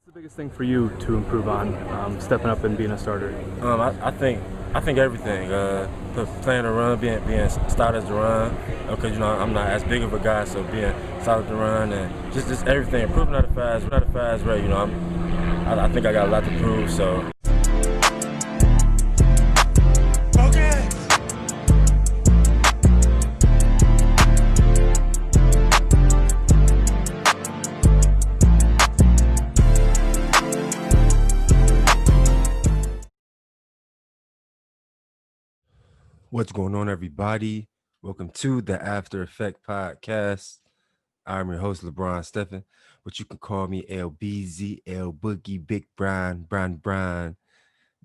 the biggest thing for you to improve on, stepping up and being a starter? I think everything. Playing the run, being started to run. Because I'm not as big of a guy, so being started to run and just everything. Improving at a fast rate. I think I got a lot to prove. So. What's going on, everybody? Welcome to the After Effect Podcast. I'm your host, LeBron Stephen, but you can call me LBZ, L Boogie, Big Brian,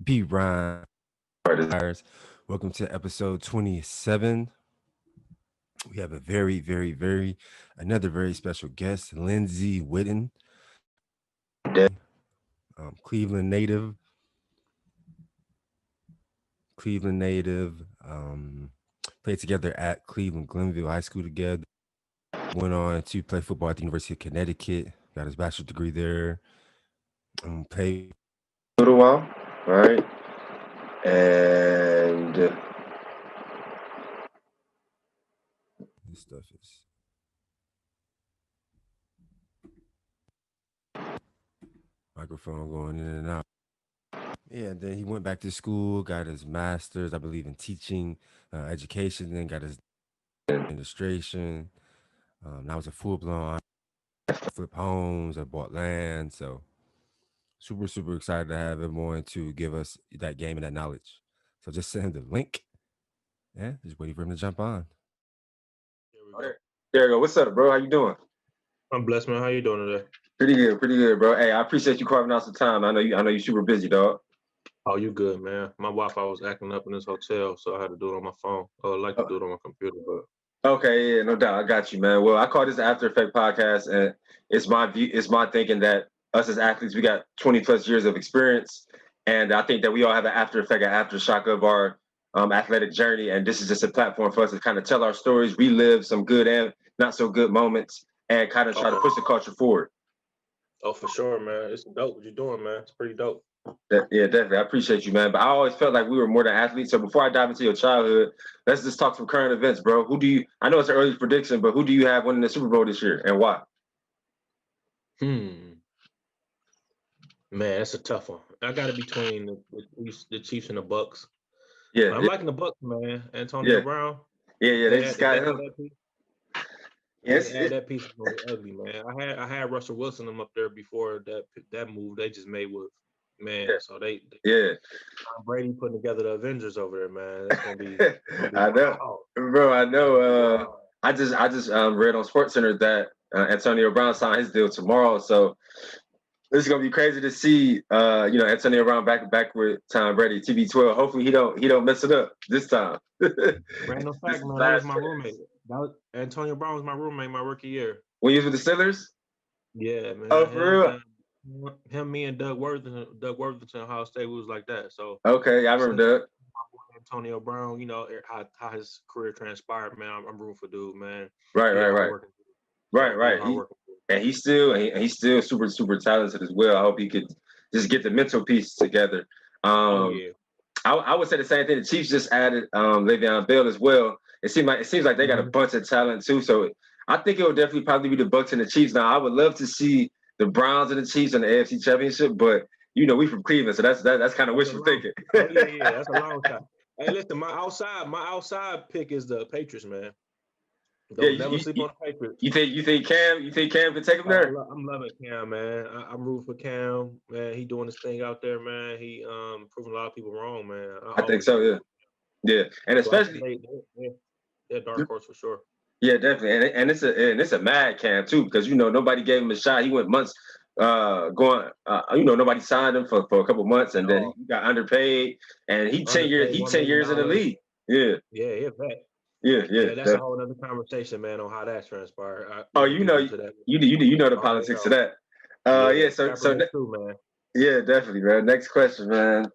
B Ryan. Welcome to episode 27. We have a another very special guest, Lindsey Witten, Cleveland native. Played together at Cleveland Glenville High School together. Went on to play football at the University of Connecticut. Got his bachelor's degree there. Played a little while, right? And this stuff is microphone going in and out. Yeah, and then he went back to school, got his master's, I believe, in teaching, education, then got his administration. Now it's a full-blown flip homes, I bought land, so super excited to have him on to give us that game and that knowledge. So just send him the link. Yeah, just waiting for him to jump on. There you go. What's up, bro? How you doing? I'm blessed, man. How you doing today? Pretty good, bro. Hey, I appreciate you carving out some time. I know you're super busy, dog. Oh, you good, man. My Wi-Fi was acting up in this hotel, so I had to do it on my phone. I would like to do it on my computer, but okay, yeah, no doubt. I got you, man. Well, I call this the After Effect podcast, and it's my thinking that us as athletes, we got 20 plus years of experience, and I think that we all have an after effect, an aftershock of our athletic journey, and this is just a platform for us to kind of tell our stories, relive some good and not so good moments, and kind of try to push the culture forward. Oh, for sure, man. It's dope what you're doing, man. It's pretty dope. Yeah, definitely. I appreciate you, man. But I always felt like we were more than athletes. So before I dive into your childhood, let's just talk some current events, bro. I know it's an early prediction, but who do you have winning the Super Bowl this year and why? Man, that's a tough one. I got it between the Chiefs and the Bucks. Yeah. I'm liking the Bucks, man. Antonio Brown. Yeah, they just got him. Yes, that piece is gonna be ugly, man. I had Russell Wilson them up there before that move they just made with So they Brady putting together the Avengers over there, man. That's gonna be I know, bro. I know. I just read on SportsCenter that Antonio Brown signed his deal tomorrow, so this is gonna be crazy to see. Antonio Brown back with Tom Brady, TB12. Hopefully he don't mess it up this time. Random fact, man. That was my roommate. Antonio Brown was my roommate my rookie year. When you was with the Steelers? Yeah, man. Oh, for real? Him, me, and Doug Worthington, Ohio State, we was like that. So okay, I remember Doug. Antonio Brown, how his career transpired, man. I'm rooting for dude, man. Right. He's still super talented as well. I hope he could just get the mental piece together. I would say the same thing. The Chiefs just added Le'Veon Bell as well. It seems like they got a bunch of talent too. So I think it would definitely probably be the Bucs and the Chiefs. Now I would love to see the Browns and the Chiefs in the AFC Championship, but we from Cleveland, so that's kind of wishful thinking. Yeah, that's a long shot. Hey, listen, my outside pick is the Patriots, man. Never sleep on the Patriots. You think Cam can take him there? I'm loving Cam, man. I'm rooting for Cam, man. He doing his thing out there, man. He proving a lot of people wrong, man. I think so, yeah, and especially they're dark horse for sure. Yeah, definitely, and it's a mad Cam too, because nobody gave him a shot. He went months nobody signed him for a couple months, and then he got underpaid, and he 10 years in the league. Yeah. Yeah. That's a whole other conversation, man, on how that transpired. You know the politics of that. So true, man. Yeah, definitely, man. Next question, man.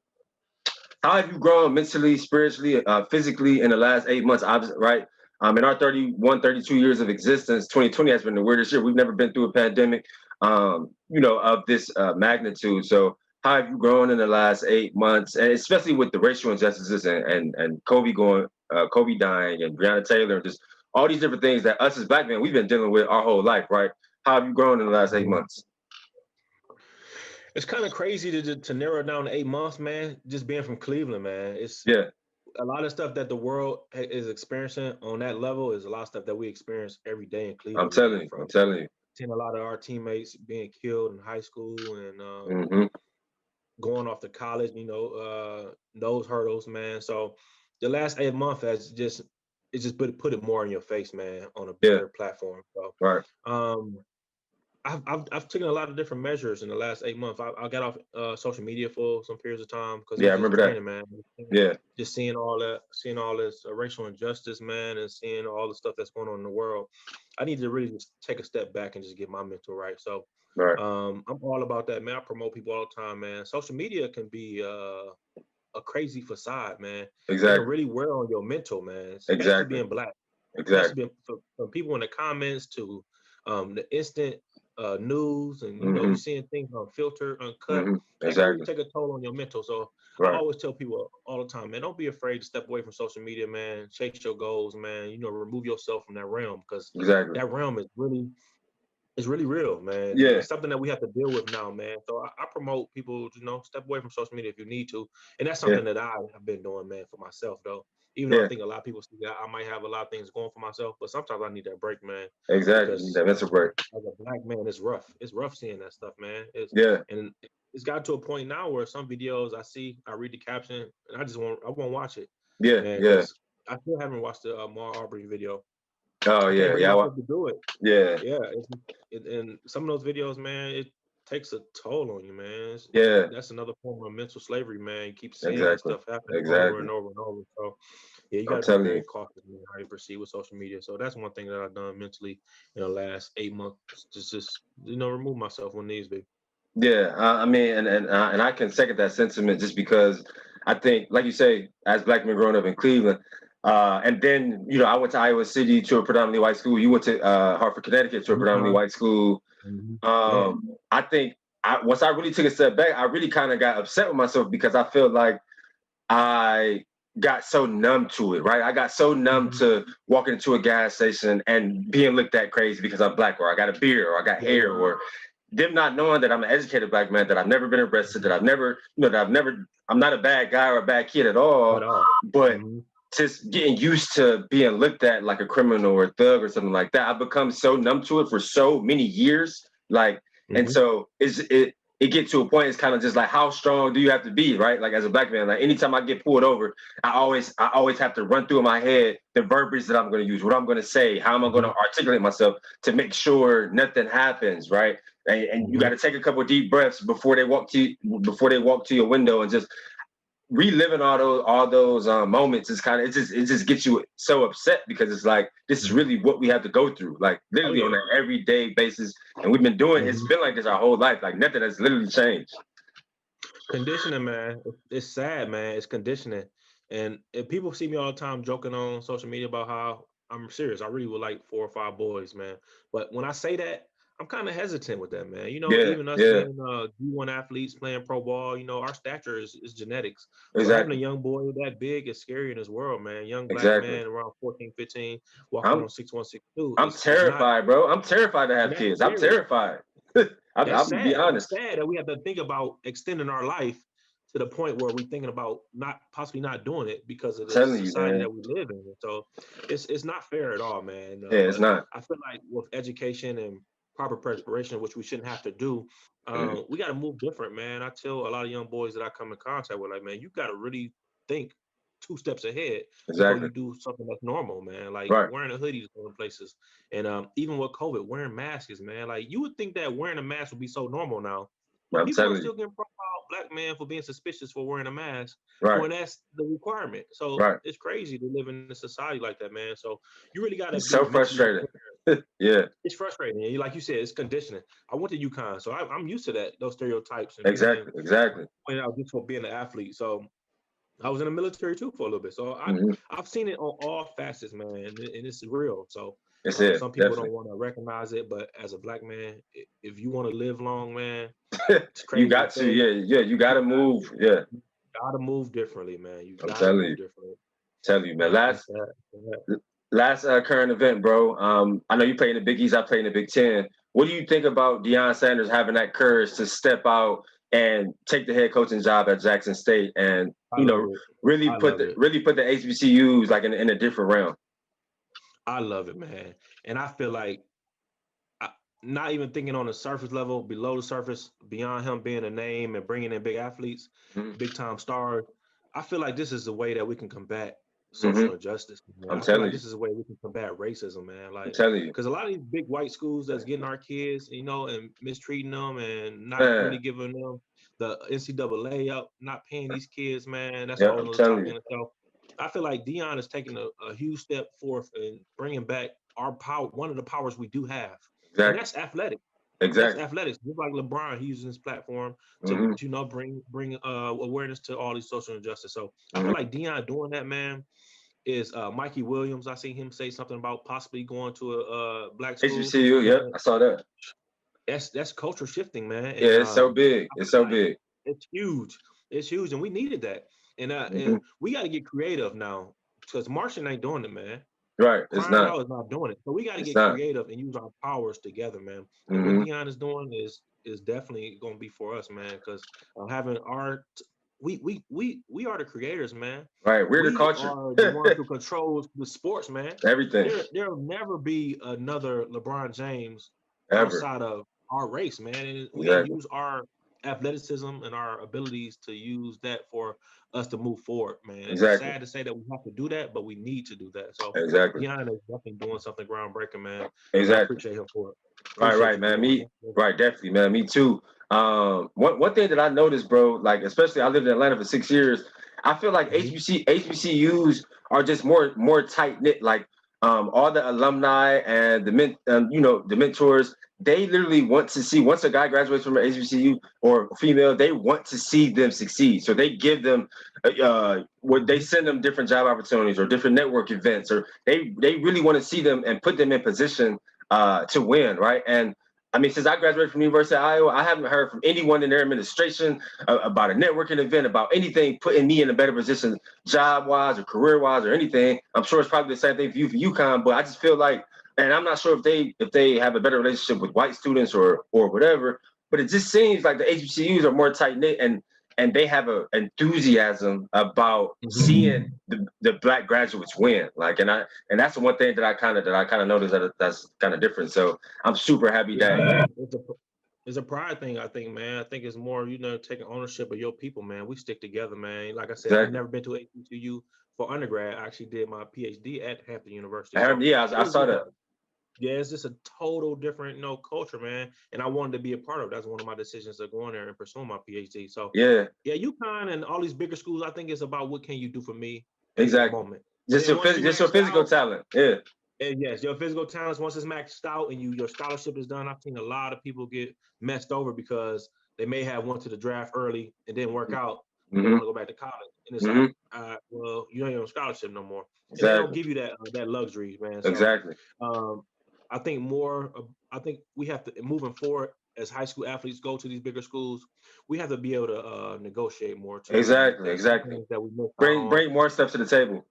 How have you grown mentally, spiritually, physically in the last 8 months? Right. In our 32 years of existence, 2020 has been the weirdest year. We've never been through a pandemic. of this magnitude. So how have you grown in the last 8 months, and especially with the racial injustices and Kobe dying and Breonna Taylor, and just all these different things that us as Black men, we've been dealing with our whole life, right? How have you grown in the last 8 months? It's kind of crazy to narrow it down to 8 months, man. Just being from Cleveland, man. It's a lot of stuff that the world is experiencing on that level is a lot of stuff that we experience every day in Cleveland. I'm telling you. Seeing a lot of our teammates being killed in high school and going off to college, those hurdles, man. So the last 8 months has just put it more in your face, man, on a bigger platform. So I've taken a lot of different measures in the last 8 months. I got off social media for some periods of time because I remember that, man. Just seeing all this racial injustice, man, and seeing all the stuff that's going on in the world. I need to really just take a step back and just get my mental right. So I'm all about that, man. I promote people all the time, man. Social media can be a crazy facade, man. Exactly. It can really wear on your mental, man. Especially being Black. Exactly. From people in the comments to the instant news, and you're seeing things unfiltered, uncut. That can really take a toll on your mental. So I always tell people all the time, man, don't be afraid to step away from social media, man. Chase your goals, man. Remove yourself from that realm, because that realm is really real, man. Yeah. It's something that we have to deal with now, man. So I promote people, step away from social media if you need to. And that's something that I have been doing, man, for myself, though. Even though I think a lot of people see that I might have a lot of things going for myself, but sometimes I need that break, man. Exactly. That's a break. As a Black man, it's rough. It's rough seeing that stuff, man. And it's got to a point now where some videos I read the caption, and I won't watch it. Yeah. I still haven't watched the Mar Aubrey video. Oh, I can't bring myself to do it. Yeah. And some of those videos, man, it takes a toll on you, man. That's another form of mental slavery, man. You keep seeing that stuff happen over and over and over. So you got to be very cautious in how you proceed with social media. So that's one thing that I've done mentally in the last 8 months. Just remove myself when needs be. Yeah, I mean, and I can second that sentiment, just because I think, like you say, as Black men growing up in Cleveland, and then I went to Iowa City to a predominantly white school. You went to Hartford, Connecticut to a predominantly white school. I think once I really took a step back, I really kind of got upset with myself, because I felt like I got so numb to it, right? I got so numb to walking into a gas station and being looked at crazy because I'm Black, or I got a beard, or I got hair, or them not knowing that I'm an educated Black man, that I've never been arrested, that I've never, I'm not a bad guy or a bad kid at all. But just getting used to being looked at like a criminal or a thug or something like that. I've become so numb to it for so many years. And so it gets to a point, it's kind of just like, how strong do you have to be, right? Like, as a Black man, like, anytime I get pulled over, I always have to run through in my head the verbiage that I'm going to use, what I'm going to say, how am I going to articulate myself to make sure nothing happens, right? And you got to take a couple of deep breaths before they walk to your window, and just reliving all those moments is kind of, it just gets you so upset, because it's like, this is really what we have to go through, like literally on an everyday basis, and we've been doing it's been like this our whole life, like nothing has literally changed. Conditioning, man. It's sad, man. It's conditioning. And if people see me all the time joking on social media about how I'm serious, I really would like 4 or 5 boys, man. But when I say that, I'm kind of hesitant with that, man. Even us being D1 athletes playing pro ball, our stature is genetics. So having a young boy that big is scary in this world, man. Young Black man around 14, 15, walking on 6'1", 6'2". I'm terrified, bro. I'm terrified to have kids. I'm terrified. I'm be honest. It's sad that we have to think about extending our life to the point where we're thinking about possibly not doing it because of the society that we live in. So it's not fair at all, man. It's not. I feel like with education and proper preparation, which we shouldn't have to do, we got to move different, man. I tell a lot of young boys that I come in contact with, like, man, you got to really think 2 steps ahead before you do something that's normal, man. Like wearing a hoodie to going places, and even with COVID, wearing masks, man. Like, you would think that wearing a mask would be so normal now. But people are still getting profiled Black men for being suspicious for wearing a mask when that's the requirement. So it's crazy to live in a society like that, man. So you really got to be so frustrated. Yeah, it's frustrating. Like you said, it's conditioning. I went to UConn, so I'm used to those stereotypes. And exactly. Pointed out just for being an athlete. So I was in the military too for a little bit. So I've seen it on all facets, man, and it's real. So Some people don't want to recognize it, but as a black man, if you want to live long, man, it's crazy. You got to, you got to move, You got to move differently, man. You got to move differently. Tell you, man. Last current event, bro. I know you play in the Big East. I play in the Big Ten. What do you think about Dion Sanders having that courage to step out and take the head coaching job at Jackson State, and really put the HBCUs like in a different realm? I love it, man. And I feel like, not even thinking on the surface level, below the surface, beyond him being a name and bringing in big athletes, big time stars, I feel like this is the way that we can combat social injustice. I feel like this is the way we can combat racism, man. Like, I'm telling you, because a lot of these big white schools that's getting our kids, and mistreating them and not really giving them the NCAA up, not paying these kids, man. That's a whole other topic in itself. I feel like Dion is taking a huge step forth and bringing back our power, one of the powers we do have. Exactly. And that's athletics. Exactly. That's athletics. Just like LeBron, he's using his platform to bring awareness to all these social injustice. So I feel like Dion doing that, man, is Mikey Williams. I seen him say something about possibly going to a black school. HBCU, yeah, I saw that. That's culture shifting, man. And, it's so big. It's so big. It's huge. It's huge, and we needed that. And we got to get creative now, because Martian ain't doing it, man. Right, it's not. Is not doing it. So we got to get creative and use our powers together, man. And what Dion is doing is definitely going to be for us, man. Because having art, we are the creators, man. Right, we're the culture. Are the ones who controls the sports, man. Everything. There'll never be another LeBron James outside of our race, man. And we got to use our athleticism and our abilities to use that for us to move forward, man. It's sad to say that we have to do that, but we need to do that. So Dion is definitely doing something groundbreaking, man. Exactly. I appreciate him for it. Right, man. Definitely, man. Me too. One thing that I noticed, bro, like especially I lived in Atlanta for 6 years. I feel like HBCUs are just more tight knit. Like all the alumni and the mentors, they literally want to see, once a guy graduates from an HBCU or female, they want to see them succeed. So they give them, they send them different job opportunities or different network events, or they really want to see them and put them in position to win, right? And I mean, since I graduated from the University of Iowa, I haven't heard from anyone in their administration about a networking event, about anything putting me in a better position, job-wise or career-wise or anything. I'm sure it's probably the same thing for you for UConn, but I just feel like, and I'm not sure if they have a better relationship with white students or whatever, but it just seems like the HBCUs are more tight-knit and they have an enthusiasm about seeing the black graduates win. Like, and that's the one thing that I kind of noticed that's kind of different. So I'm super happy that it's a pride thing, I think, man. I think it's more, taking ownership of your people, man. We stick together, man. Like I said, I've never been to HBCU for undergrad. I actually did my PhD at Hampton University. I saw that. Yeah, it's just a total different, culture, man. And I wanted to be a part of it. That's one of my decisions of going there and pursuing my PhD. So yeah, UConn and all these bigger schools, I think it's about what can you do for me exactly. At the moment. Just your physical talent. Yeah. And yes, your physical talents, once it's maxed out and your scholarship is done, I've seen a lot of people get messed over because they may have went to the draft early and didn't work out. They want to go back to college. And it's like, well, you ain't on scholarship no more. Exactly. And they don't give you that luxury, man. So, exactly. I think we have to, moving forward, as high school athletes go to these bigger schools, we have to be able to negotiate more too. Exactly. That we bring more stuff to the table.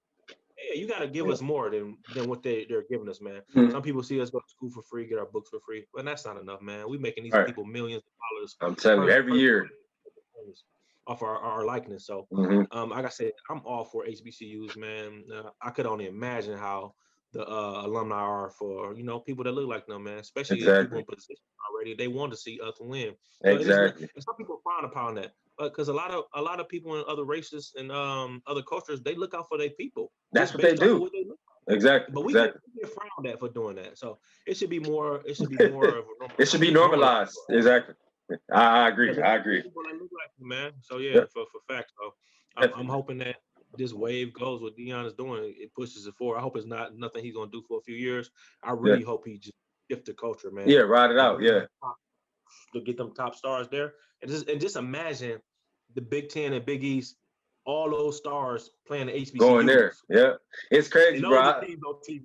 Yeah, you got to give us more than what they're giving us, man. Some people see us go to school for free, get our books for free, but that's not enough, man. We're making these people millions of dollars. I'm telling you, every year off our likeness. So, like I said, I'm all for HBCUs, man. I could only imagine how the alumni are for people that look like them, man. Especially people in position already, they want to see us win. Exactly. And some people frown upon that, because a lot of people in other races and other cultures, they look out for their people. That's what they do. What they look like. Exactly. But we get frowned at for doing that. So it should be more. It should be more of a it should be normalized. Exactly. I agree. People that look like them, man. So for facts. So I'm hoping that this wave goes, what Dion is doing, it pushes it forward. I hope it's not nothing he's gonna do for a few years. I really hope he just shift the culture, man. Yeah, ride it out. Yeah, to get them top stars there, and just imagine the Big Ten and Big East, all those stars playing the HBCUs. Going there. Yeah, it's crazy, bro. Teams on TV.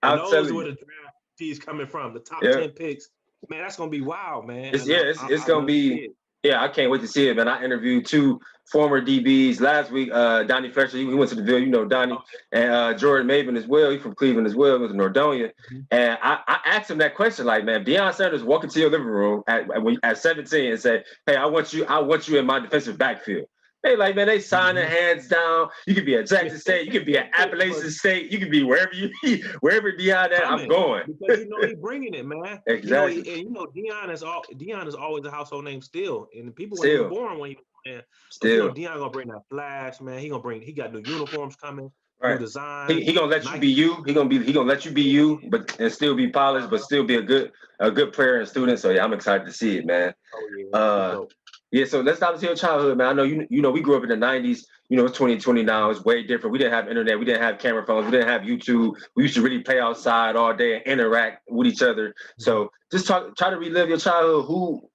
I'll tell those you. where the draft is coming from, the top 10 picks. Man, that's gonna be wild, man. It's gonna be. Yeah, I can't wait to see it, man. I interviewed 2 former DBs last week. Donnie Fletcher, he went to the Ville, you know Donnie, and Jordan Maven as well. He's from Cleveland as well. He was in Nordonia. And I asked him that question, like, man, Dion Sanders walk into your living room at 17 and say, hey, I want you in my defensive backfield. They like, man, they signing hands down. You could be at Jackson State, you could be at Appalachian State, you could be wherever Dion at, I'm going. Because he bringing it, man. Exactly. Dion is always a household name still, and people weren't even born when he was playing. Still, Dion gonna bring that flash, man. He got new uniforms coming, new design. He gonna let you be you. He gonna let you be you, and still be polished, but still be a good player and student. So yeah, I'm excited to see it, man. Yeah, so let's dive into your childhood, man. I know you know we grew up in the 90s. You know, it's 2020 now. It's way different. We didn't have internet. We didn't have camera phones. We didn't have YouTube. We used to really play outside all day and interact with each other. So just try to relive your childhood. Who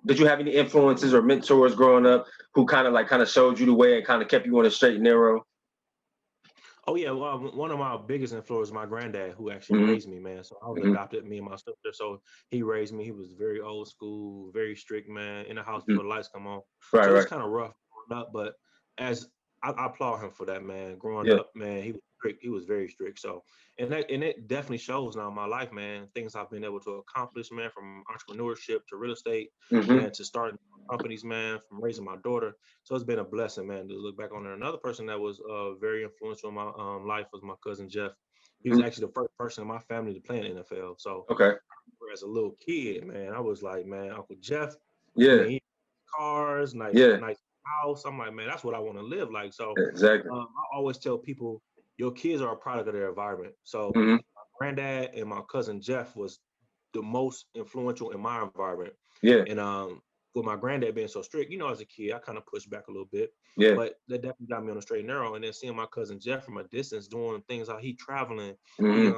did you have any influences or mentors growing up who kind of showed you the way and kind of kept you on a straight and narrow? Oh yeah, well, one of my biggest influences, my granddad, who actually raised me, man. So I was adopted, me and my sister. So he raised me. He was very old school, very strict, man. In the house before the lights come on. So it was kind of rough growing up, but as I applaud him for that, man. Growing up, man, he was strict. He was very strict. So and it definitely shows now in my life, man. Things I've been able to accomplish, man, from entrepreneurship to real estate, and to starting companies, man, from raising my daughter. So it's been a blessing, man, to look back on it. Another person that was very influential in my life was my cousin Jeff. He was actually the first person in my family to play in the NFL. So as a little kid, man, I was like, man, Uncle Jeff, man, cars, nice house. I'm like, man, that's what I want to live like. So I always tell people, your kids are a product of their environment. So my granddad and my cousin Jeff was the most influential in my environment. And with my granddad being so strict, as a kid, I kind of pushed back a little bit. But that definitely got me on the straight and narrow. And then seeing my cousin Jeff from a distance doing things how he traveling, he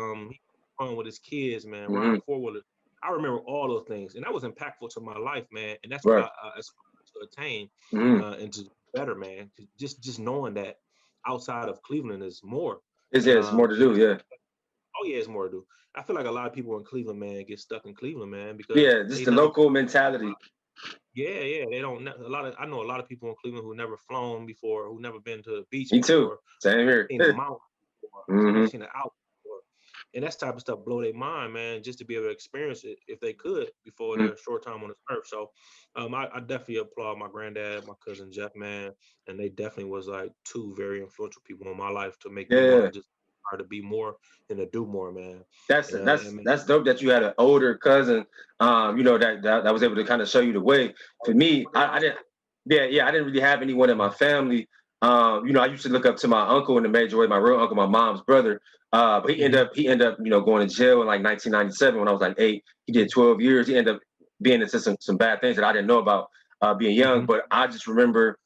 fun with his kids, man, riding four-wheelers. I remember all those things, and that was impactful to my life, man. And that's what I aspired to attain and to better, man. Just knowing that outside of Cleveland is more. It's more to do, Oh yeah, it's more to do. I feel like a lot of people in Cleveland, man, get stuck in Cleveland, man, because just the local mentality. Yeah, they don't. I know a lot of people in Cleveland who never flown before, who never been to the beach. Me too. Same here. Seen the mountain before, seen the out before, and that type of stuff blow their mind, man. Just to be able to experience it if they could before their short time on this earth. So, I definitely applaud my granddad, my cousin Jeff, man, and they definitely was like 2 very influential people in my life to make me want to just to be more and to do more, man. That's dope that you had an older cousin, that was able to kind of show you the way. For me, I didn't really have anyone in my family. I used to look up to my uncle in a major way, my real uncle, my mom's brother. But he ended up, going to jail in like 1997 when I was like 8. He did 12 years. He ended up being into some bad things that I didn't know about being young. But I just remember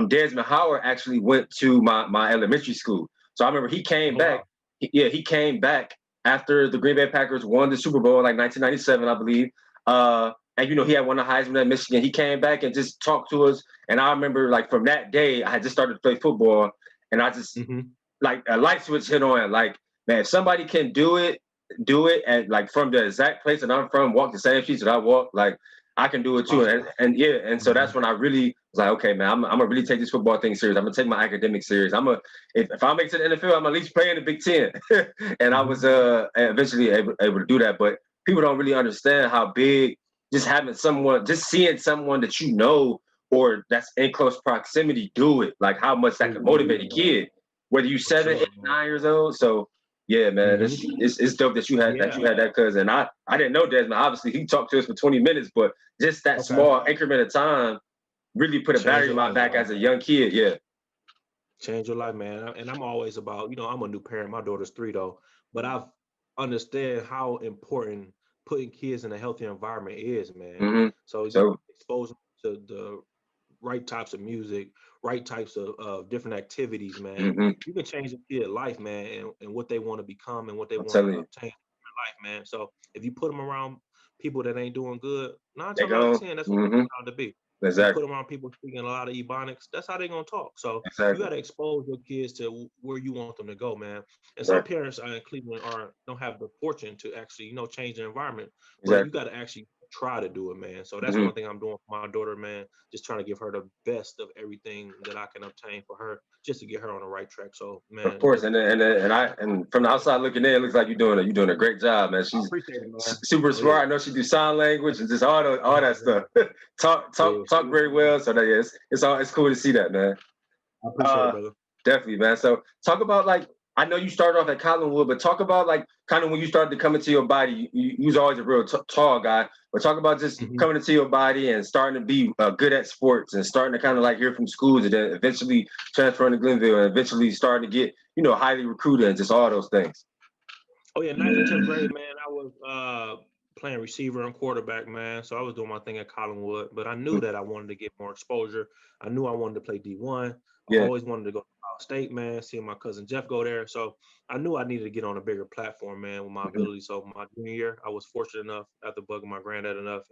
Desmond Howard actually went to my elementary school. So I remember he came back. He came back after the Green Bay Packers won the Super Bowl in like 1997, I believe. And he had won the Heisman at Michigan. He came back and just talked to us. And I remember, like, from that day, I had just started to play football, and I just like a light switch hit on. Like, man, if somebody can do it, and like from the exact place that I'm from, walk the same streets that I walk, like I can do it too. And so that's when I really was like, okay, man, I'm gonna really take this football thing serious. I'm gonna take my academics serious. If I make it to the NFL, I'm at least playing the Big Ten. And I was eventually able to do that. But people don't really understand how big just seeing someone that you know or that's in close proximity do it, like how much that can motivate a kid, whether you 7, 8, 9 years old. So yeah, man, it's dope that you had that cousin. I didn't know Desmond. Obviously, he talked to us for 20 minutes, but just that small increment of time really put a battery in my back as a young kid. Yeah, change your life, man. And I'm always about, I'm a new parent. My daughter's 3 though, but I've understand how important putting kids in a healthy environment is, man. So expose them to the right types of music, right types of different activities, man. You can change a kid's life, man, and what they want to become and what they want to obtain in life, man. So if you put them around people that ain't doing good, 9 times out of 10, that's what it's about to be. Exactly. You put them around people speaking a lot of Ebonics, that's how they're gonna talk. So Exactly. you got to expose your kids to where you want them to go, man. And some parents in Cleveland don't have the fortune to actually, change the environment. But you got to actually try to do it, man. So that's one thing I'm doing for my daughter, man. Just trying to give her the best of everything that I can obtain for her, just to get her on the right track. So, man, of course, and from the outside looking in, it looks like you're doing a great job, man. She's super smart. I know she do sign language and just all that stuff. talk very well. So that it's cool to see that, man. I appreciate it, brother. Definitely, man. So talk about, like, I know you started off at Collinwood, but talk about, like, kind of when you started to come into your body. You was always a real tall guy, but talk about just coming into your body and starting to be good at sports and starting to kind of like hear from schools and then eventually transferring to Glenville and eventually starting to get, highly recruited and just all those things. Oh yeah, 9th and 10th grade, man. I was playing receiver and quarterback, man. So I was doing my thing at Collinwood, but I knew that I wanted to get more exposure. I knew I wanted to play D1. I always wanted to go to Ohio State, man, seeing my cousin Jeff go there. So I knew I needed to get on a bigger platform, man, with my ability. So my junior year, I was fortunate enough, after bugging my granddad enough,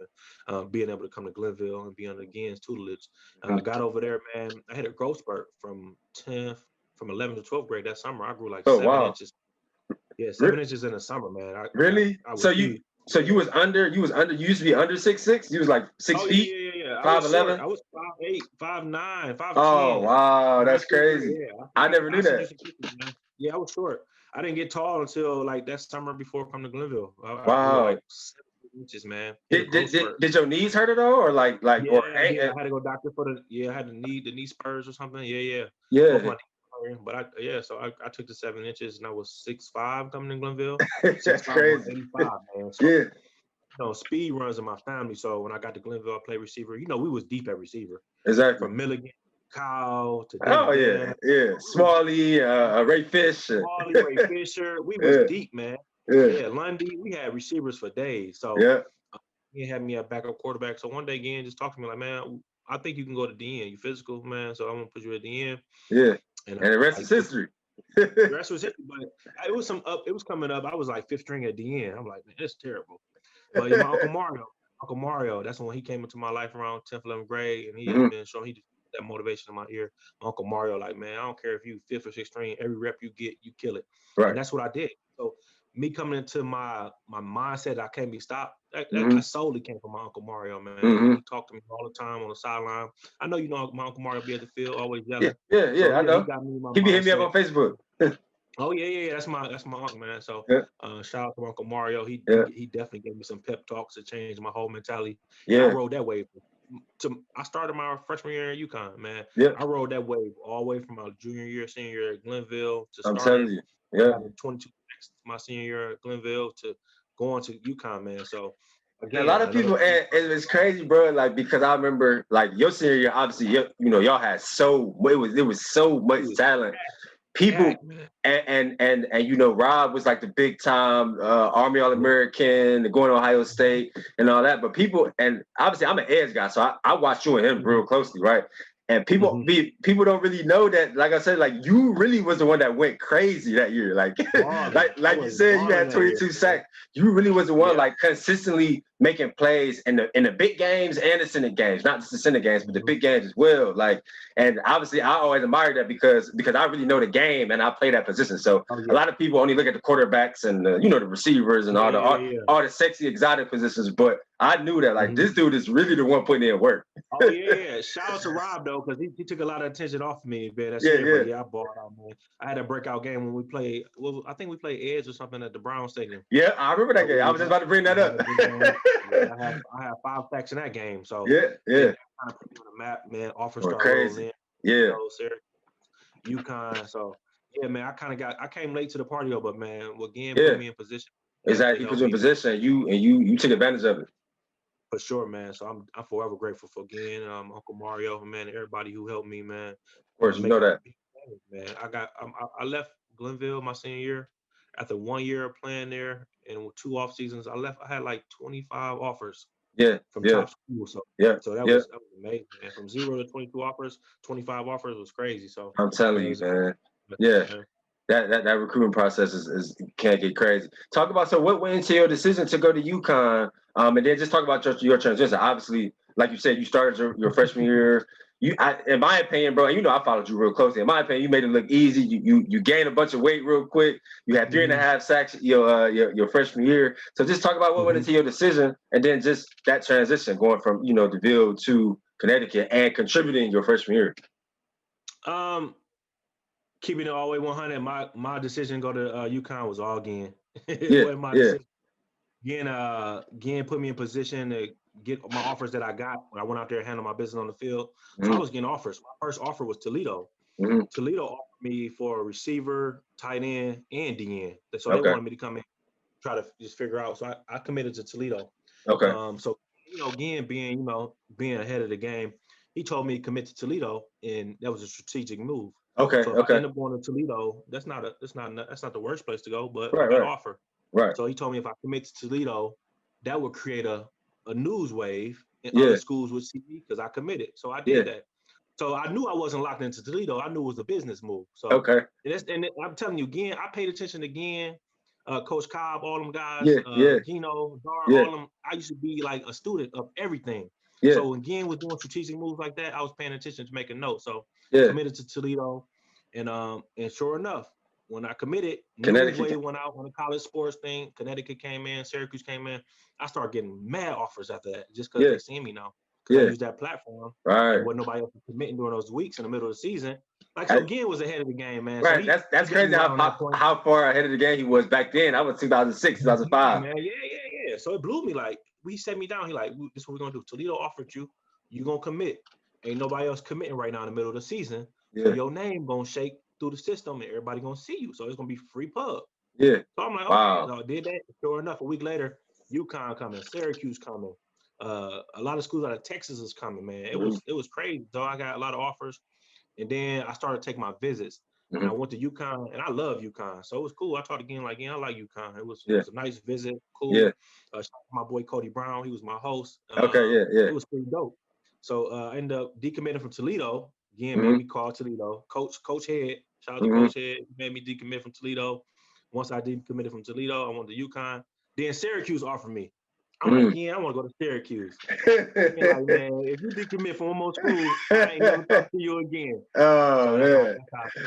and being able to come to Glenville and be under Gann's tutelage. I got over there, man. I had a growth spurt from 11th to 12th grade that summer. I grew like 7 inches. Yeah, 7 inches in the summer, man. Really? So you was under. You used to be under 6'6". You was like 6 feet. Yeah. 5'11". I was 5'8", 5'9", 5'10". Oh wow, that's crazy. Yeah, I never knew that. Yeah, I was short. I didn't get tall until like that summer before coming to Glenville. Wow. I grew like 7 inches, man. Did your knees hurt at all, or like? I had to go doctor for I had the knee spurs or something. Yeah. Yeah. Both my knees, but so I took the 7 inches and I was 6'5" coming to Glenville. That's crazy. 85, man. So, speed runs in my family. So when I got to Glenville, I played receiver. We was deep at receiver. Exactly. From Milligan, Kyle to Smalley, Ray Fisher. Ray Fisher. We was deep, man. Yeah, Lundy. We had receivers for days. So he had me at backup quarterback. So one day again, just talked to me like, man, I think you can go to DN. You physical, man. So I'm gonna put you at DN. Yeah. And the rest is history. The rest was history, but it was coming up. I was like 5th string at DN. I'm like, man, it's terrible. But my Uncle Mario, that's when he came into my life around 10th, 11th grade, and he has been showing that motivation in my ear. My Uncle Mario, like, man, I don't care if you 5th or 6th string, every rep you get, you kill it. Right. And that's what I did. So me coming into my mindset, I can't be stopped. That solely came from my Uncle Mario, man. He talked to me all the time on the sideline. I know my Uncle Mario be at the field, always yelling. Yeah, so, I know. He be hitting me up on Facebook. Oh yeah. That's my uncle, man. So shout out to Uncle Mario. He definitely gave me some pep talks to change my whole mentality. Yeah, I rode that wave. I started my freshman year in UConn, man. Yeah, I rode that wave all the way from my junior year, senior year at Glenville to starting. I'm telling you, having 22 my senior year at Glenville to going to UConn, man. So again, a lot of people, and it's crazy, bro. Like, because I remember, like, your senior year, obviously, y'all had it was so much talent. People and Rob was like the big time Army All-American, going to Ohio State and all that. But people, and obviously I'm an edge guy, so I watch you and him real closely, right? And people don't really know that, like I said, like, you really was the one that went crazy that year. Like, like you said, you had 22 sacks. You really was the one like consistently making plays in the big games and the Senate games, not just the Senate games, but the big games as well. Like, and obviously I always admired that because I really know the game and I play that position. So a lot of people only look at the quarterbacks and the receivers and all the sexy exotic positions, but I knew that like this dude is really the one putting in work. Oh yeah. Shout out to Rob though, because he took a lot of attention off of me, man. I bought out, man. I had a breakout game when we played. Well, I think we played Edge or something at the Brown Stadium. Yeah, I remember that game. I was just about to bring that up. I had 5 sacks in that game. So yeah. Kind of put me on the map, man. Offer star crazy. UConn. So yeah, man. I came late to the party, but man, again, put me in position. Exactly, he put you in position, and you took advantage of it. For sure, man. So I'm forever grateful for Uncle Mario, man, and everybody who helped me, man. Of course, you know that. Man, I left Glenville my senior year. After 1 year of playing there and 2 off seasons, I had like 25 offers. From top school. So that was amazing, man. From 0 to 22 offers, 25 offers was crazy. So I'm telling you, man. Yeah. That recruitment process is can't get crazy. Talk about, so what went into your decision to go to UConn, and then just talk about your transition. Obviously, like you said, you started your freshman year. In my opinion, bro, and I followed you real closely. In my opinion, you made it look easy. You gained a bunch of weight real quick. You had 3.5 sacks your freshman year. So just talk about what went into your decision, and then just that transition going from DeVille to Connecticut and contributing your freshman year. Keeping it all the way 100. My decision to go to UConn was all Ginn. Decision. Ginn put me in position to get my offers that I got when I went out there and handled my business on the field. So I was getting offers. My first offer was Toledo. Toledo offered me for a receiver, tight end, and DN. So they wanted me to come in, try to just figure out. So I committed to Toledo. Okay. So Ginn being ahead of the game, he told me to commit to Toledo, and that was a strategic move. Okay. So if I end up going to Toledo, that's not the worst place to go, but I got an offer. Right. So he told me if I commit to Toledo, that would create a news wave, and other schools would see me because I committed. So I did that. So I knew I wasn't locked into Toledo. I knew it was a business move. So and I'm telling you, again, I paid attention to Ginn, Coach Cobb, all them guys, Gino, Dar, all them. I used to be like a student of everything. So when Ginn was doing strategic moves like that, I was paying attention to making notes. So committed to Toledo, and sure enough, when I committed, news wave went out on the college sports thing. Connecticut came in, Syracuse came in. I started getting mad offers after that just because they see me now. I use that platform. Right. When nobody else was committing during those weeks in the middle of the season. Like, so Ginn was ahead of the game, man. Right. So that's crazy how far ahead of the game he was back then. I was 2006, 2005. Man, yeah. So it blew me. Like, he set me down. He like, this is what we're going to do. Toledo offered you. You going to commit. Ain't nobody else committing right now in the middle of the season. So your name going to shake through the system and everybody going to see you. So it's going to be free pub. Yeah. So I'm like, okay. So I did that. Sure enough, a week later, UConn coming, Syracuse coming. A lot of schools out of Texas is coming, man. It was crazy. So I got a lot of offers. And then I started taking my visits. And I went to UConn, and I love UConn. So it was cool. I talked again, like, I like UConn. It was a nice visit, cool. Shout out to my boy Cody Brown. He was my host. It was pretty dope. So I ended up decommitting from Toledo. Again, made me call Toledo. Coach Head, shout out to Coach Head. He made me decommit from Toledo. Once I decommitted from Toledo, I went to UConn. Then Syracuse offered me. I'm like, I want to go to Syracuse. Like, man, if you decommit from one more school, I ain't never talk to you again. Oh, man.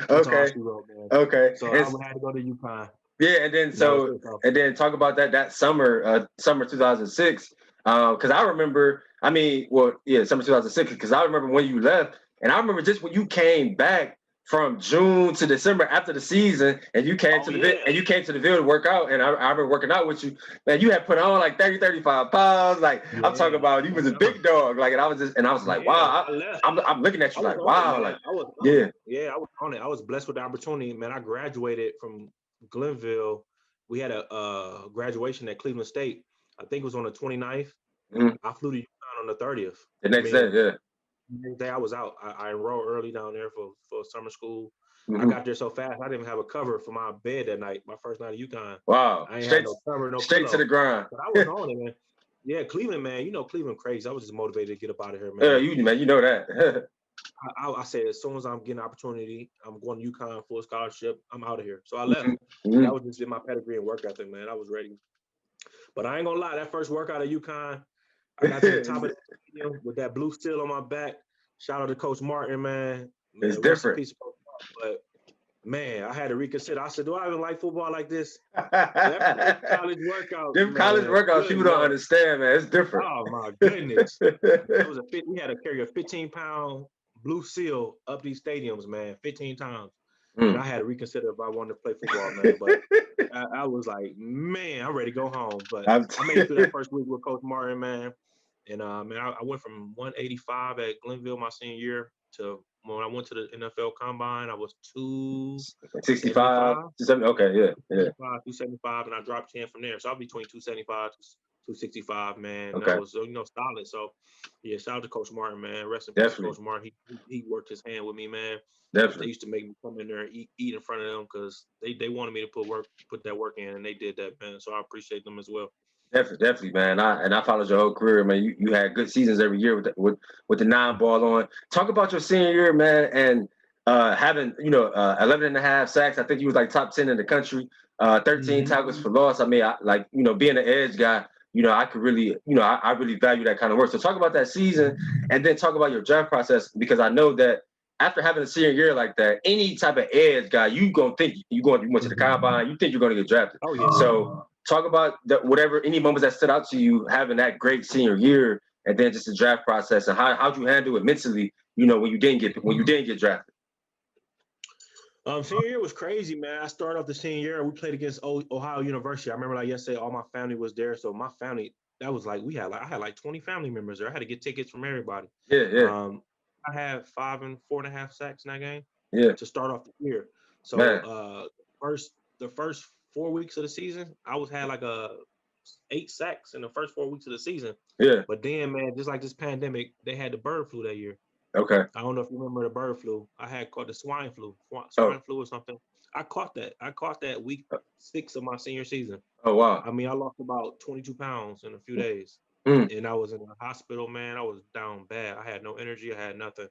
That's how she wrote, man. Okay. So I had to go to UConn. Yeah, and then talk about that summer 2006. Because I remember, summer 2006. Because I remember when you left, and I remember just when you came back from June to December after the season, and you came to the Ville to work out, and I remember working out with you. Man, you had put on like 35 pounds. Like I'm talking about, you was a big dog. Like, and I was like, wow. I'm looking at you like, wow. Like, I was on it. I was blessed with the opportunity, man. I graduated from Glenville. We had a graduation at Cleveland State. I think it was on the 29th. I flew to UConn on the 30th. The next day, The next day I was out. I enrolled early down there for summer school. I got there so fast, I didn't even have a cover for my bed that night, my first night at UConn. Wow. I ain't had no cover, no straight pillow. To the ground. But I was on it, man. Yeah, Cleveland, man. Cleveland crazy. I was just motivated to get up out of here, man. Yeah, you know that. I said, as soon as I'm getting an opportunity, I'm going to UConn full scholarship. I'm out of here. So I left. That was just in my pedigree and work ethic, man. I was ready. But I ain't gonna lie, that first workout at UConn, I got to the top of the stadium with that blue steel on my back. Shout out to Coach Martin, man. It's different. But man, I had to reconsider. I said, do I even like football like this? College workouts. Them college workouts, people don't understand, man. It's different. Oh my goodness. We had to carry a 15-pound blue seal up these stadiums, man, 15 times. And I had to reconsider if I wanted to play football, man. But I was like, man, I'm ready to go home. But I made it through that first week with Coach Martin, man. And man, I went from 185 at Glenville my senior year to when I went to the NFL Combine, I was 265. Okay, yeah. 275, and I dropped 10 from there. So I'll be between 275 to 265, man. Okay. That was solid. So yeah, shout out to Coach Martin, man. Rest in peace, Coach Martin. He worked his hand with me, man. Definitely. They used to make me come in there and eat in front of them because they wanted me to put that work in, and they did that, man. So I appreciate them as well. Definitely, man. I followed your whole career, man. You had good seasons every year with the 9-ball on. Talk about your senior year, man, and having 11.5 sacks. I think you was like top 10 in the country. 13 tackles for loss. I mean, being an edge guy. I could really, I really value that kind of work. So talk about that season, and then talk about your draft process, because I know that after having a senior year like that, any type of edge guy, you went to the combine, you think you're going to get drafted. Oh yeah. So talk about any moments that stood out to you having that great senior year, and then just the draft process, and how'd you handle it mentally, when you didn't get drafted. Senior year was crazy, man. I started off the senior year. We played against Ohio University. I remember like yesterday, all my family was there. So my family, that was like I had like 20 family members there. I had to get tickets from everybody. Yeah. I had 5 and 4.5 sacks in that game. Yeah. To start off the year. So the first 4 weeks of the season, I had like 8 sacks in the first 4 weeks of the season. Yeah. But then, man, just like this pandemic, they had the bird flu that year. Okay. I don't know if you remember the bird flu. I had caught the swine flu or something. I caught that week 6 of my senior season. Oh, wow. I mean, I lost about 22 pounds in a few days. And I was in the hospital, man. I was down bad. I had no energy. I had nothing.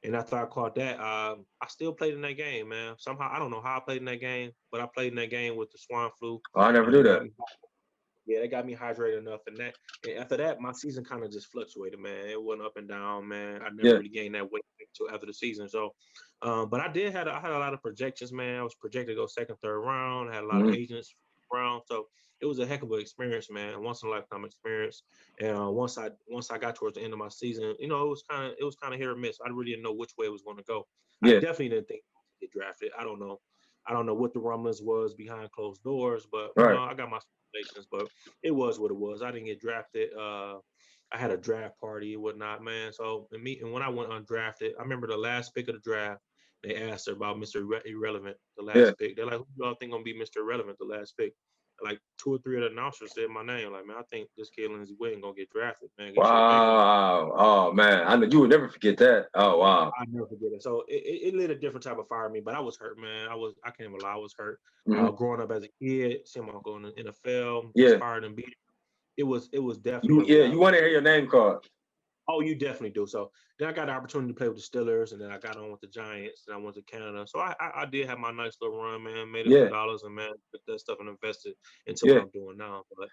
And after I caught that, I still played in that game, man. Somehow, I don't know how I played in that game, but I played in that game with the swine flu. Oh, I never knew that. Yeah, they got me hydrated enough. And after that, my season kind of just fluctuated, man. It went up and down, man. I never really gained that weight until after the season. So, but I had a lot of projections, man. I was projected to go second, third round. I had a lot of agents round. So it was a heck of an experience, man. Once in a lifetime experience. And once I got towards the end of my season, it was kind of hit or miss. I really didn't know which way it was going to go. I definitely didn't think I would get drafted. I don't know what the rumblings was behind closed doors, but I got my speculations, but it was what it was. I didn't get drafted. I had a draft party and whatnot, man. So and when I went undrafted, I remember the last pick of the draft, they asked her about Mr. Irrelevant, the last pick. They're like, who do y'all think gonna be Mr. Irrelevant, the last pick? Like 2 or 3 of the announcers said my name. Like, man, I think this kid Lindsey Witten gonna get drafted, man. Wow. Oh man, I know you would never forget that. Oh wow. I never forget it. So it lit a different type of fire in me, but I was hurt, man. I can't even lie, I was hurt. Growing up as a kid, seeing my uncle in the NFL, inspired and beat. It was definitely. You want to hear your name called. Oh, you definitely do. So then I got the opportunity to play with the Steelers, and then I got on with the Giants, and I went to Canada. So I did have my nice little run, man. Made a few dollars, and man, put that stuff and invested into what I'm doing now. But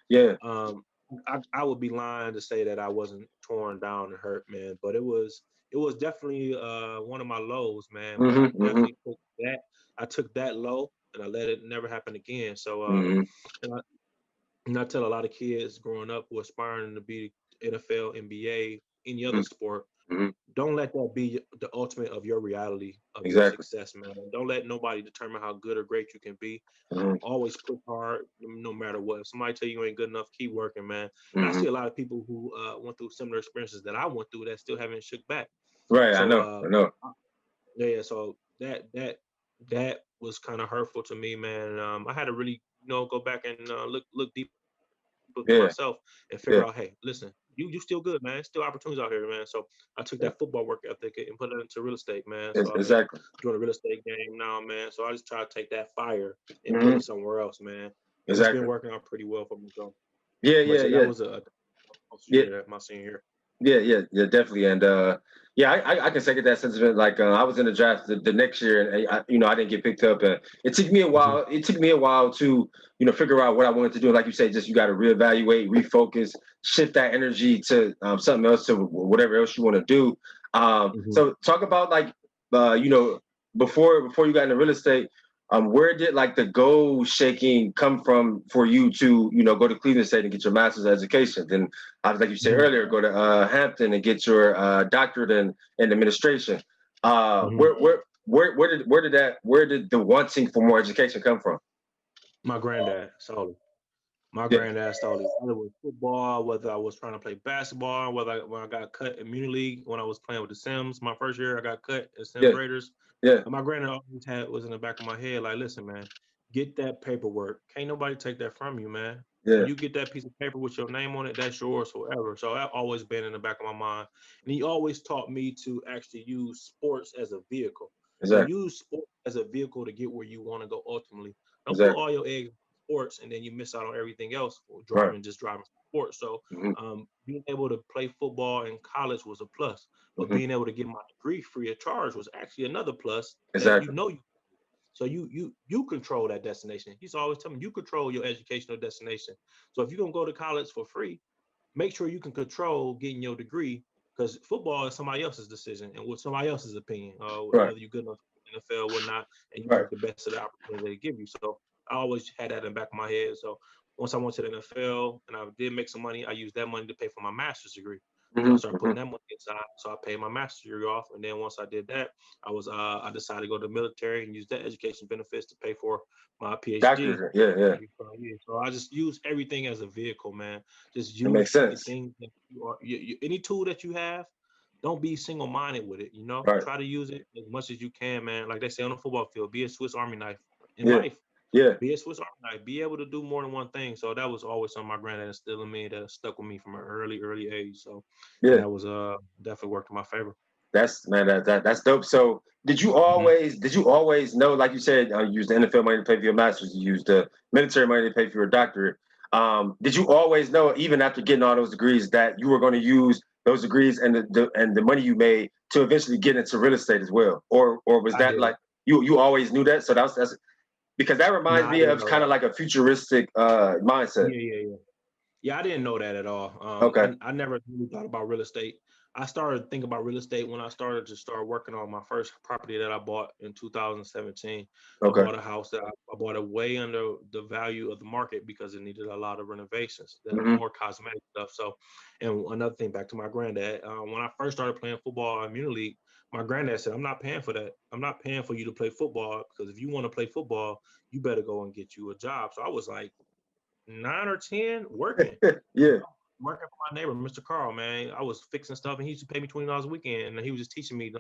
I would be lying to say that I wasn't torn down and hurt, man. But it was definitely one of my lows, man. I definitely took that. I took that low, and I let it never happen again. So and I tell a lot of kids growing up who are aspiring to be NFL, NBA, any other sport, don't let that be the ultimate of your reality of your success, man. Don't let nobody determine how good or great you can be. Always push hard, no matter what. If somebody tell you ain't good enough, keep working, man. And I see a lot of people who went through similar experiences that I went through that still haven't shook back. Right, so, I know. Yeah, so that was kind of hurtful to me, man. I had to really, go back and look deep at myself and figure out, hey, listen, you still good, man. There's still opportunities out here, man. So I took that football work ethic and put it into real estate, man. So I'm doing a real estate game now, man. So I just try to take that fire and put it somewhere else, man. It's been working out pretty well for me. So that was my senior year. Yeah, definitely. And I can second that sentiment. Like I was in the draft the next year, and I didn't get picked up, and it took me a while. It took me a while to figure out what I wanted to do. Like you say, just you got to reevaluate, refocus, shift that energy to something else, to whatever else you want to do. So talk about before you got into real estate. Where did like the goal shaking come from for you to go to Cleveland State and get your master's education? Then, like you said earlier, go to Hampton and get your doctorate in administration. Where did the wanting for more education come from? My granddad, solely. My granddad started, whether it was football, whether I was trying to play basketball, when I got cut in Muni League, when I was playing with the Sims. My first year, I got cut as Sims Raiders. And my granddad always was in the back of my head, like, listen, man, get that paperwork. Can't nobody take that from you, man. When you get that piece of paper with your name on it, that's yours forever. So I've always been in the back of my mind. And he always taught me to actually use sports as a vehicle. So use sports as a vehicle to get where you want to go ultimately. Don't put all your eggs sports and then you miss out on everything else for driving sports. So being able to play football in college was a plus, but being able to get my degree free of charge was actually another plus. So you control that destination. He's always telling me you control your educational destination. So if you're gonna go to college for free, make sure you can control getting your degree, because football is somebody else's decision and with somebody else's opinion, Right. whether you're good enough in the NFL or not, and you Right. make the best of the opportunity they give you. So I always had that in the back of my head. So once I went to the NFL and I did make some money, I used that money to pay for my master's degree. So I started putting that money aside. So I paid my master's degree off, and then once I did that, I decided to go to the military and use that education benefits to pay for my PhD. Doctorate. Yeah. So I just use everything as a vehicle, man. Just That makes use sense. anything that any tool that you have. Don't be single-minded with it. Right. Try to use it as much as you can, man. Like they say on the football field, be a Swiss Army knife in life. Yeah. Be a Swiss Army knife. Be able to do more than one thing. So that was always something my granddad instilled in me that stuck with me from an early age. So that was definitely worked in my favor. That's dope. So did you always know, like you said, you used the NFL money to pay for your master's, you used the military money to pay for your doctorate. Did you always know, even after getting all those degrees, that you were going to use those degrees and the money you made to eventually get into real estate as well? Or was that like you always knew that? So that's because that reminds me of kind of like a futuristic mindset. Yeah, I didn't know that at all. Okay. I never really thought about real estate. I started thinking about real estate when I started to start working on my first property that I bought in 2017. Okay. I bought a house that I bought it way under the value of the market because it needed a lot of renovations, more cosmetic stuff. So, and another thing, back to my granddad, when I first started playing football in Muni League, my granddad said, "I'm not paying for that. I'm not paying for you to play football, because if you want to play football, you better go and get you a job." So I was like 9 or 10 working. Working for my neighbor, Mr. Carl, man. I was fixing stuff, and he used to pay me $20 a weekend. And he was just teaching me,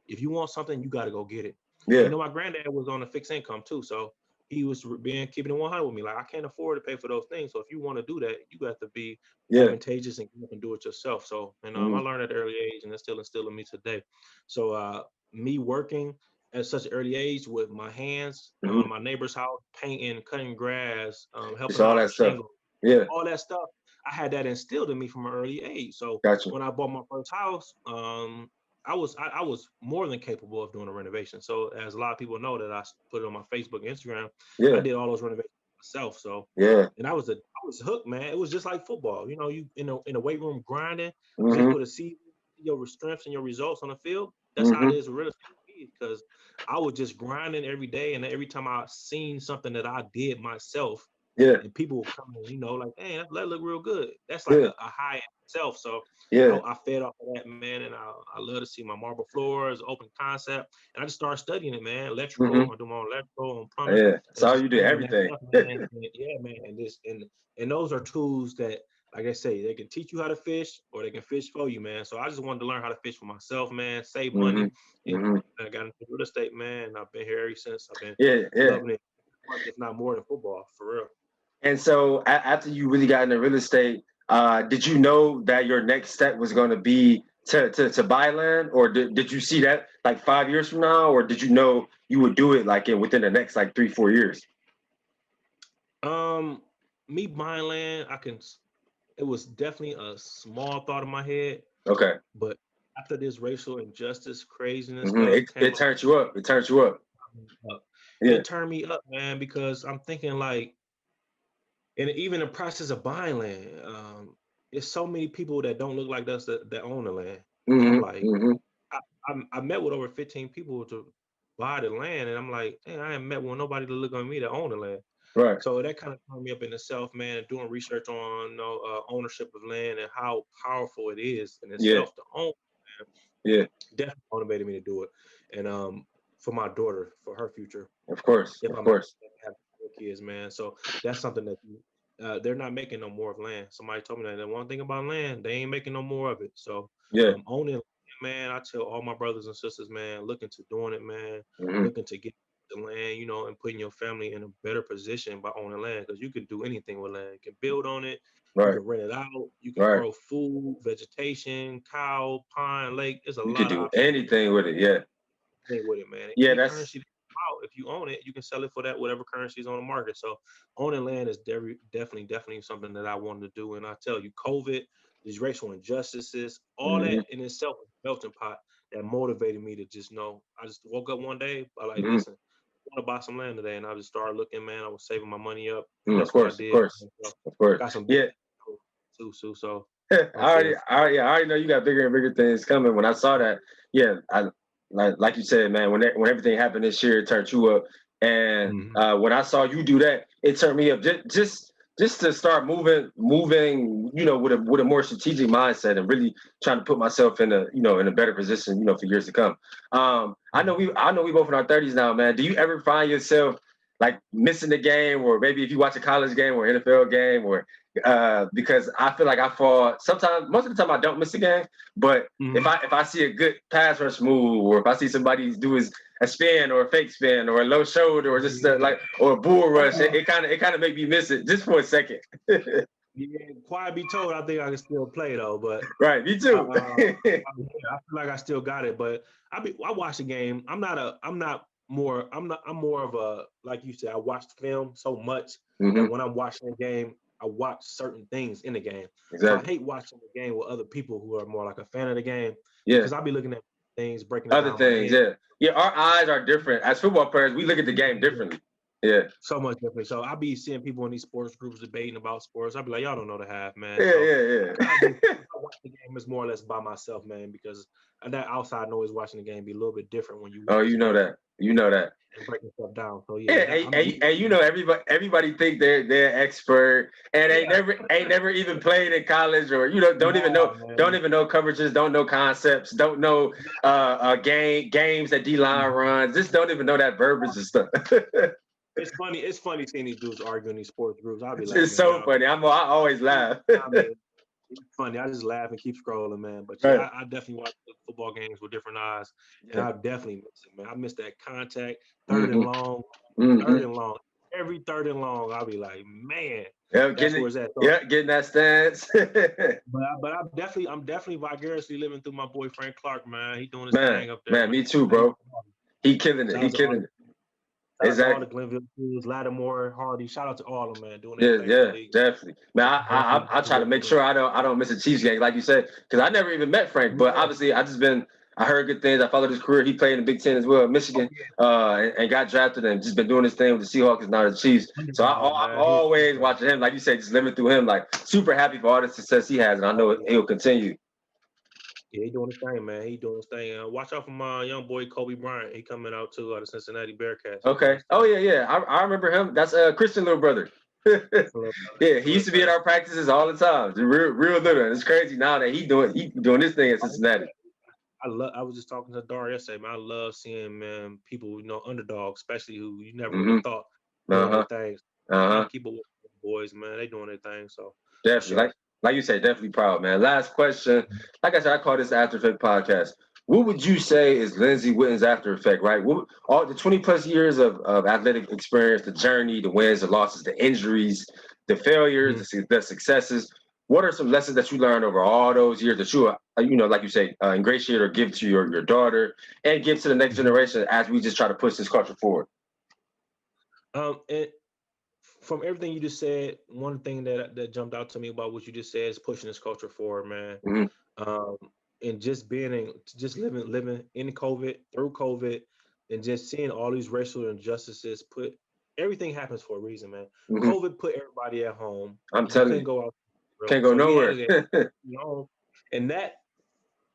if you want something, you got to go get it. Yeah. And, my granddad was on a fixed income too, so he was keeping it 100 with me. Like, I can't afford to pay for those things. So if you want to do that, you got to be advantageous and you can do it yourself. So, and I learned at an early age, and it's still instilled in me today. So me working at such an early age with my hands, my neighbor's house, painting, cutting grass, helping all out that stuff. shingle, all that stuff. I had that instilled in me from an early age. So when I bought my first house, I was more than capable of doing a renovation. So as a lot of people know that I put it on my Facebook, Instagram, I did all those renovations myself. So and I was hooked, man. It was just like football. You in the weight room grinding, just able to see your strengths and your results on the field. That's how it is with real estate, because I was just grinding every day, and every time I seen something that I did myself, and people come in, like, hey, that look real good. That's like a high in itself. So I fed off of that, man, and I love to see my marble floors, open concept, and I just started studying it, man. Electrical, I do my own electrical and plumbing. Yeah, so you did everything. Man. And those are tools that, like I say, they can teach you how to fish, or they can fish for you, man. So I just wanted to learn how to fish for myself, man, save money, and I got into real estate, man. And I've been here ever since. I've been loving it, if not more than football, for real. And so after you really got into real estate, did you know that your next step was going to be to buy land, or did you see that like 5 years from now, or did you know you would do it like within the next like 3-4 years? Me buying land, it was definitely a small thought in my head. Okay. But after this racial injustice craziness, it turned you up. It turned you up. It turned me up, man, because I'm thinking like, and even the process of buying land, there's so many people that don't look like us that own the land. I'm like, I met with over 15 people to buy the land, and I'm like, hey, I ain't met with nobody to look on me that own the land. Right. So that kind of turned me up in itself, man, and doing research on ownership of land and how powerful it is in itself to own land. Definitely motivated me to do it. And for my daughter, for her future. Of course. If of I'm course. Have kids, man. So that's something that they're not making no more of land. Somebody told me that. The one thing about land, they ain't making no more of it. So owning, man, I tell all my brothers and sisters, man, look into doing it, man. Looking to get the land, and putting your family in a better position by owning land, because you can do anything with land. You can build on it. You can rent it out. You can grow food, vegetation, cow, pond, lake. There's a lot of options. You can do anything with it. Anything with it, man. Yeah, Any that's currency out. If you own it, you can sell it for that whatever currency is on the market. So owning land is definitely something that I wanted to do. And I tell you, COVID, these racial injustices, all that in itself is a melting pot that motivated me to just know. I just woke up one day, I like, listen, want to buy some land today, and I just started looking, man. I was saving my money up. Of course. Got some too, so. I already know you got bigger and bigger things coming. When I saw that, I like you said, man. When everything happened this year, it turned you up, and when I saw you do that, it turned me up. Just to start moving, you know, with a more strategic mindset and really trying to put myself in a better position, you know, for years to come. I know we both in our 30s now, man. Do you ever find yourself like missing the game, or maybe if you watch a college game or NFL game, or because I feel like I fall sometimes. Most of the time, I don't miss the game, but if I see a good pass rush move, or if I see somebody do a spin or a fake spin or a low shoulder or just or a bull rush, it kind of make me miss it just for a second. Quiet be told, I think I can still play though, but right, me too. I feel like I still got it, but I watch the game. I'm more of a, like you said, I watch film so much that when I'm watching the game, I watch certain things in the game. Exactly. So I hate watching the game with other people who are more like a fan of the game. Because I'll be looking at things, breaking other things. Yeah. Our eyes are different as football players. We look at the game differently. Yeah. So much different. So I'll be seeing people in these sports groups debating about sports. I'll be like, y'all don't know the half, man. Yeah. I watch the game is more or less by myself, man, because that outside noise watching the game be a little bit different when you. Oh, you know that. And breaking stuff down. So and you know everybody think they're expert and ain't never even played in college, or don't even know coverages, don't know concepts, don't know games that D-line runs, just don't even know that verbiage and stuff. It's funny seeing these dudes arguing in these sports groups. I'll be like, it's so funny. I always laugh. It's funny. I just laugh and keep scrolling, man. But I definitely watch the football games with different eyes, and I definitely miss it, man. I miss that contact, third and long. Every third and long, I'll be like, man, that's where it's at. So, getting that stance. but I'm definitely vicariously living through my boy Frank Clark, man. He doing his thing up there. Man, me too, bro. He killing it. Exactly. All the Glenville Schools, Lattimore, Hardy. Shout out to all of them, man. Doing definitely. Man, I try to make sure I don't miss a Chiefs game, like you said, because I never even met Frank. But obviously, I heard good things. I followed his career. He played in the Big Ten as well, Michigan, and got drafted and just been doing his thing with the Seahawks and now the Chiefs. So I'm always watching him, like you said, just living through him. Like super happy for all the success he has, and I know he'll continue. Yeah, he doing his thing, man. He doing his thing. Watch out for my young boy Kobe Bryant. He coming out too out of Cincinnati Bearcats. Okay. Oh yeah. I remember him. That's Christian little brother. Yeah, he used to be at our practices all the time. Real little. It's crazy now that he doing this thing at Cincinnati. I was just talking to Dar yesterday, man. I love seeing, man, people, underdogs, especially who you never would have thought doing their things. Keep it with the boys, man. They doing their thing. So definitely. Like you said, definitely proud, man. Last question. Like I said, I call this After Effect podcast. What would you say is Lindsey Whitten's after effect, right? All the 20 plus years of athletic experience, the journey, the wins, the losses, the injuries, the failures, the successes. What are some lessons that you learned over all those years that you, like you say, ingratiate or give to your daughter and give to the next generation as we just try to push this culture forward? From everything you just said, one thing that jumped out to me about what you just said is pushing this culture forward, man. And just living in COVID, through COVID, and just seeing all these racial injustices everything happens for a reason, man. COVID put everybody at home. I'm telling you. Can't go nowhere. And that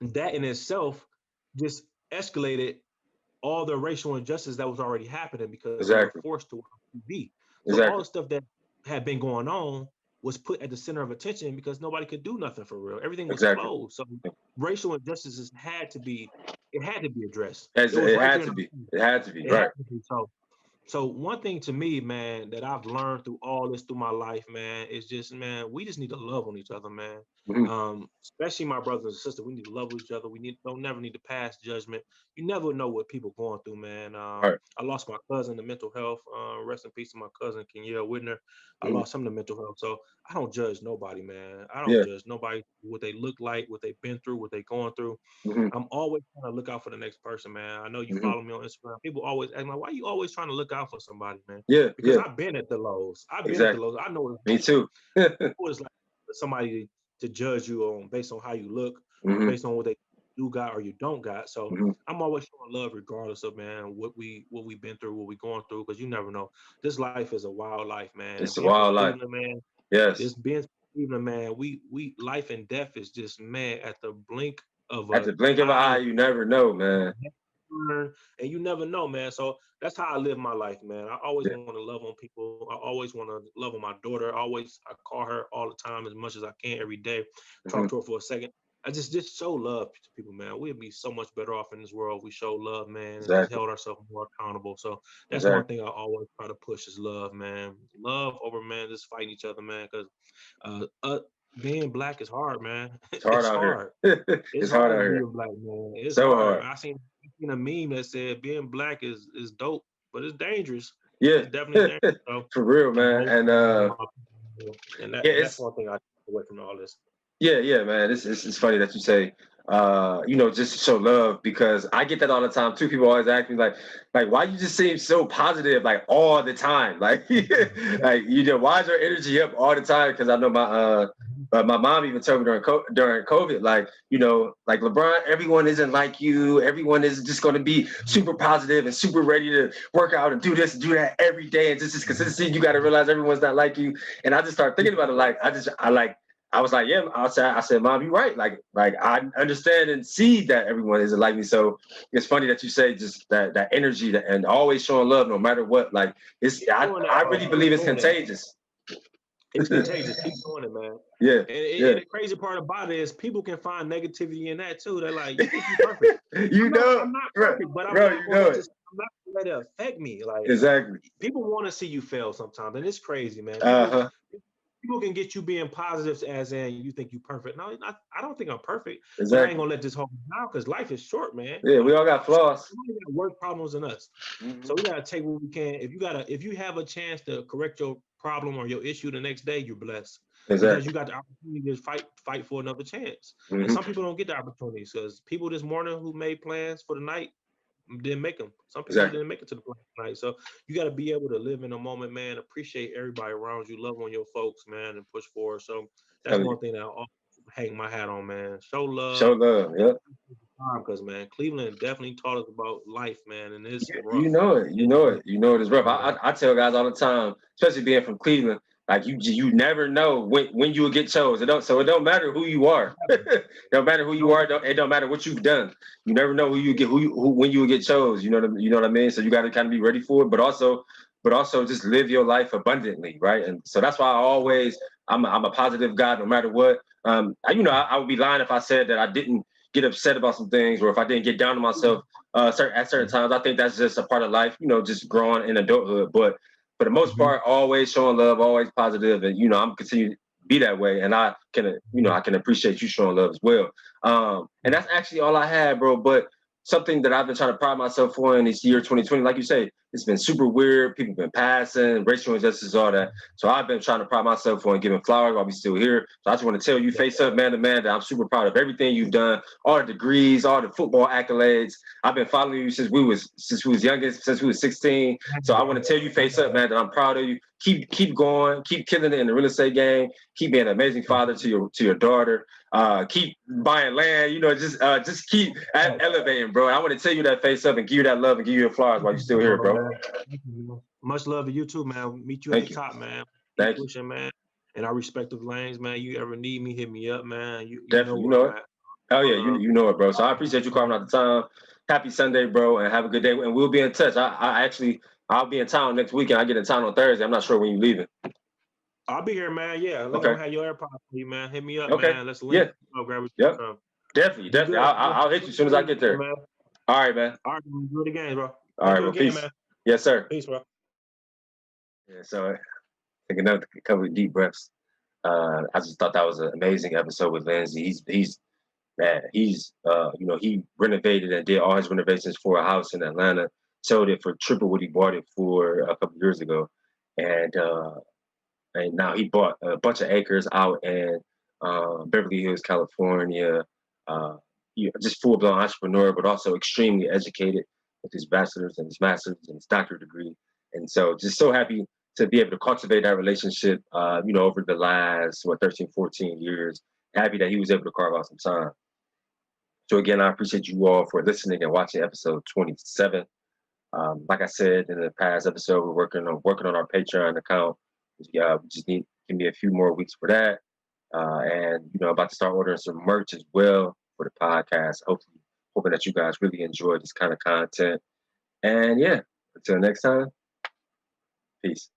in itself just escalated all the racial injustice that was already happening because we were forced to watch TV. So all the stuff that had been going on was put at the center of attention because nobody could do nothing for real. Everything was closed. So racial injustices had to be addressed. It had to be. Right. So one thing to me, man, that I've learned through all this through my life, man, is just, man, we just need to love on each other, man. Especially my brothers and sisters. We need to love each other. We don't never need to pass judgment. You never know what people going through, man. I lost my cousin to mental health. Rest in peace to my cousin, Kenyelle Whitner. I lost him to mental health. So I don't judge nobody, man. I don't judge nobody, what they look like, what they've been through, what they're going through. I'm always trying to look out for the next person, man. I know you follow me on Instagram. People always ask me, why are you always trying to look out for somebody, man? Because I've been at the lows. I know me too. It's like somebody to judge you on based on how you look, based on what they do got or you don't got. So I'm always showing love regardless of, man, what we've been through, what we going through, because you never know. This life is a wild life, man. It's a wild life. Man, yes. This being Cleveland, man, we life and death is just, man, at the blink of an eye, you never know, man. And you never know, man. So that's how I live my life, man. I always want to love on people. I always want to love on my daughter. I call her all the time as much as I can every day. Talk to her for a second. I just show love to people, man. We'd be so much better off in this world if we show love, man, and just held ourselves more accountable. So that's one thing I always try to push is love, man. Love over, man, just fighting each other, man, because being black is hard, man. It's hard out hard. Here. It's hard out here. Being black, man. It's so hard. I seen a meme that said being black is dope, but it's dangerous. Yeah, it's definitely dangerous. So, for real, man. And that's one thing I take away from all this. Yeah, man. It's funny that you say, just show love, because I get that all the time too. People always ask me like, why you just seem so positive like all the time? Like, why is your energy up all the time? Because I know my mom even told me during COVID, like LeBron, everyone isn't like you. Everyone is just going to be super positive and super ready to work out and do this and do that every day. And just consistency, you got to realize everyone's not like you. And I just started thinking about it. I was like, yeah, I said, Mom, you're right. Like I understand and see that everyone isn't like me. So it's funny that you say just that energy and always showing love no matter what. Like I really believe it's contagious. It's contagious. Keep doing it, man. Yeah. And the crazy part about it is people can find negativity in that too. They're like, you think you're perfect. I'm not perfect, but I'm not going to let it affect me. Like, exactly. People want to see you fail sometimes, and it's crazy, man. People can get you being positive as in you think you're perfect. No, I don't think I'm perfect. Exactly. I ain't gonna let this hold me down because life is short, man. Yeah, we all got flaws. We got worse problems than us. So we gotta take what we can. If you have a chance to correct your problem or your issue the next day, you're blessed. Exactly. Because you got the opportunity to fight for another chance. And some people don't get the opportunities because people this morning who made plans for the night didn't make them. Some people didn't make it to the plan tonight. So you got to be able to live in the moment, man. Appreciate everybody around you. Love on your folks, man, and push forward. So that's one thing that I'll hang my hat on, man. Show love. Yeah. Because, man, Cleveland definitely taught us about life, man, and it's rough. You know it is rough. I tell guys all the time, especially being from Cleveland, like you never know when you will get chosen. It don't matter who you are. Don't matter who you are. It don't matter what you've done. You never know when you will get chosen. You know what I mean. So you got to kind of be ready for it, but also just live your life abundantly, right? And so that's why I'm a positive guy no matter what. I would be lying if I said that I didn't get upset about some things or if I didn't get down on myself at certain times. I think that's just a part of life, just growing in adulthood. But for the most part, always showing love, always positive, and I'm continuing to be that way. And I can appreciate you showing love as well. And that's actually all I had, bro. But something that I've been trying to pride myself for in this year 2020, like you say, it's been super weird. People have been passing, racial injustice, all that. So I've been trying to pride myself on giving flowers while we still here. So I just want to tell you, face up, man to man, that I'm super proud of everything you've done, all the degrees, all the football accolades. I've been following you since we was youngest, since we was 16. So I want to tell you, face up, man, that I'm proud of you. Keep going, keep killing it in the real estate game. Keep being an amazing father to your daughter. Keep buying land. Just keep elevating, bro. I want to tell you that, face up, and give you that love and give you the flowers while you're still here, bro. Much love to you too, man. Meet you at the top, man. Thank you, man. In our respective lanes, man. You ever need me, hit me up, man. You definitely, you know it. Oh yeah, you know it, bro. So I appreciate you carving out the time. Happy Sunday, bro, and have a good day. And we'll be in touch. I'll be in town next weekend. I get in town on Thursday. I'm not sure when you're leaving. I'll be here, man. Yeah, let me have your AirPods for you, man. Hit me up, man. Let's link. Yeah. I'll grab it. Yep. Definitely. I'll hit you as soon as I get there. Man. All right, man. All right, enjoy the game, bro. All right, bro. Peace. Man. Yes, sir. Peace, bro. Yeah, so take another couple of deep breaths. I just thought that was an amazing episode with Lindsey. He renovated and did all his renovations for a house in Atlanta, sold it for triple what he bought it for a couple of years ago, and now he bought a bunch of acres out in Beverly Hills, California. Just full-blown entrepreneur, but also extremely educated with his bachelor's and his master's and his doctorate degree. And so just so happy to be able to cultivate that relationship, over the last, 13, 14 years. Happy that he was able to carve out some time. So again, I appreciate you all for listening and watching episode 27. Like I said in the past episode, we're working on our Patreon account. We just need give me a few more weeks for that. And about to start ordering some merch as well for the podcast. Hoping that you guys really enjoy this kind of content. And yeah, until next time, peace.